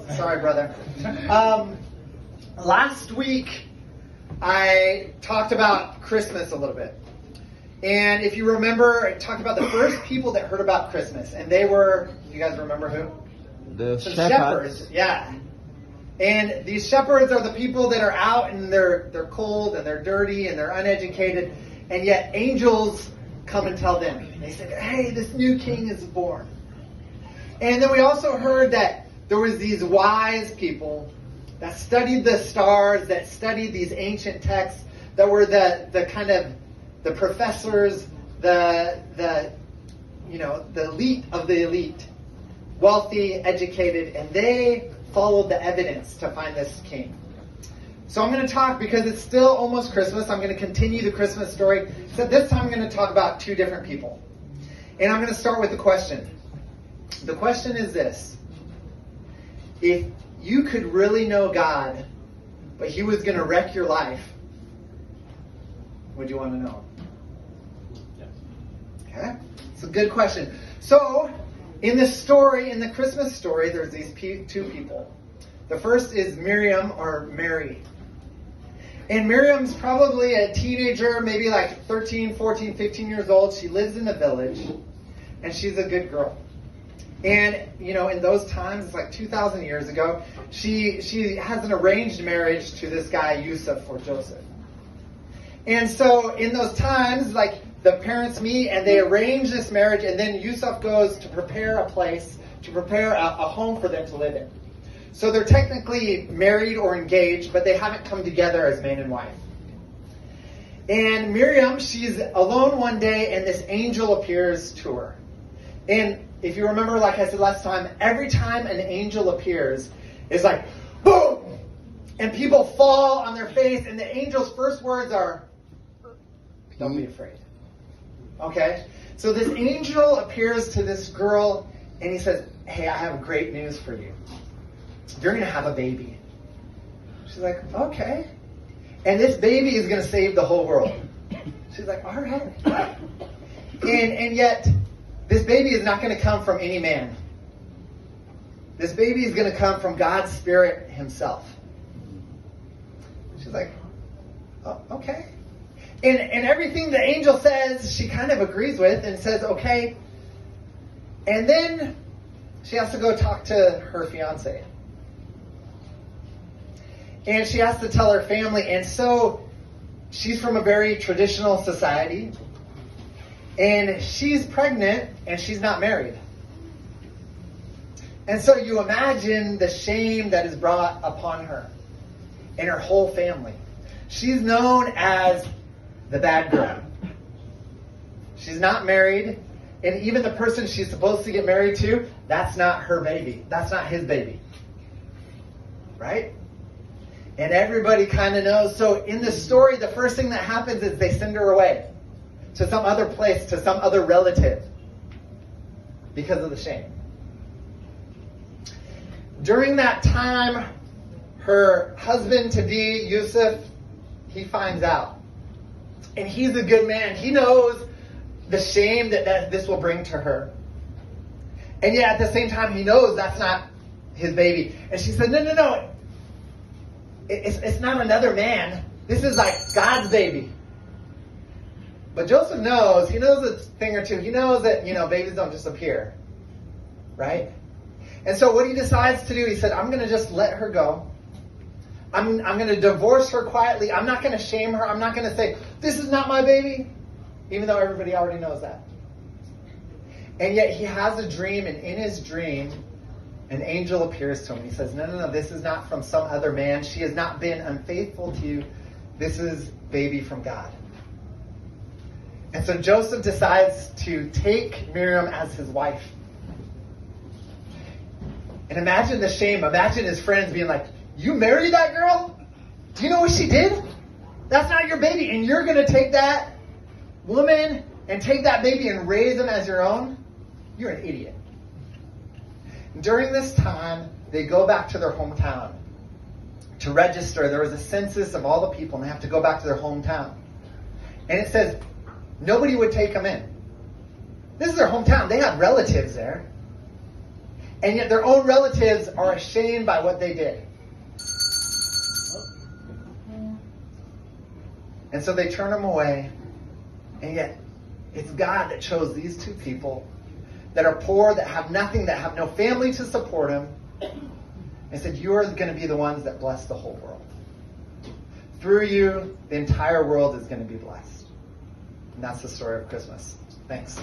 Sorry, brother. Last week, I talked about Christmas a little bit. And if you remember, I talked about the first people that heard about Christmas. And they were, you guys remember who? The Some shepherds. Yeah. And these shepherds are the people that are out and they're cold and they're dirty and they're uneducated. And yet angels come and tell them. They said, hey, this new king is born. And then we also heard that there was these wise people that studied the stars, that studied these ancient texts, that were the kind of the professors, the elite of the elite, wealthy, educated, and they followed the evidence to find this king. So I'm going to talk, because it's still almost Christmas, I'm going to continue the Christmas story. So this time I'm going to talk about two different people. And I'm going to start with the question. The question is this: if you could really know God, but He was going to wreck your life, would you want to know Him? Yes. Okay? It's a good question. So, in the story, in the Christmas story, there's these two people. The first is Miriam, or Mary. And Miriam's probably a teenager, maybe like 13, 14, 15 years old. She lives in the village, and she's a good girl. And, in those times, it's like 2,000 years ago, she has an arranged marriage to this guy, Yusuf, or Joseph. And so in those times, like, the parents meet and they arrange this marriage, and then Yusuf goes to prepare a place, to prepare a home for them to live in. So they're technically married or engaged, but they haven't come together as man and wife. And Miriam, she's alone one day, and this angel appears to her. And if you remember, like I said last time, every time an angel appears, it's like, boom! And people fall on their face, and the angel's first words are, don't be afraid. Okay? So this angel appears to this girl, and he says, hey, I have great news for you. You're going to have a baby. She's like, okay. And this baby is going to save the whole world. She's like, all right. And yet, this baby is not going to come from any man. This baby is going to come from God's Spirit Himself. She's like, oh, okay. And everything the angel says, she kind of agrees with and says, okay. And then she has to go talk to her fiance. And she has to tell her family. And so she's from a very traditional society. And she's pregnant, and she's not married. And so you imagine the shame that is brought upon her and her whole family. She's known as the bad girl. She's not married, and even the person she's supposed to get married to, that's not her baby. That's not his baby. Right? And everybody kind of knows. So in the story, the first thing that happens is they send her away to some other place, to some other relative, because of the shame. During that time, her husband-to-be, Yusuf, he finds out. And he's a good man. He knows the shame that this will bring to her. And yet, at the same time, he knows that's not his baby. And she said, no. It's not another man. This is like God's baby. But Joseph knows, he knows a thing or two. He knows that, babies don't just appear. Right? And so what he decides to do, he said, I'm going to just let her go. I'm going to divorce her quietly. I'm not going to shame her. I'm not going to say, this is not my baby. Even though everybody already knows that. And yet he has a dream, and in his dream, an angel appears to him. He says, no, this is not from some other man. She has not been unfaithful to you. This is baby from God. And so Joseph decides to take Miriam as his wife. And imagine the shame. Imagine his friends being like, you married that girl? Do you know what she did? That's not your baby. And you're going to take that woman and take that baby and raise him as your own? You're an idiot. During this time, they go back to their hometown to register. There was a census of all the people, and they have to go back to their hometown. And it says nobody would take them in. This is their hometown. They have relatives there. And yet their own relatives are ashamed by what they did. And so they turn them away. And yet it's God that chose these two people that are poor, that have nothing, that have no family to support them, and said, you're going to be the ones that bless the whole world. Through you, the entire world is going to be blessed. And that's the story of Christmas. Thanks.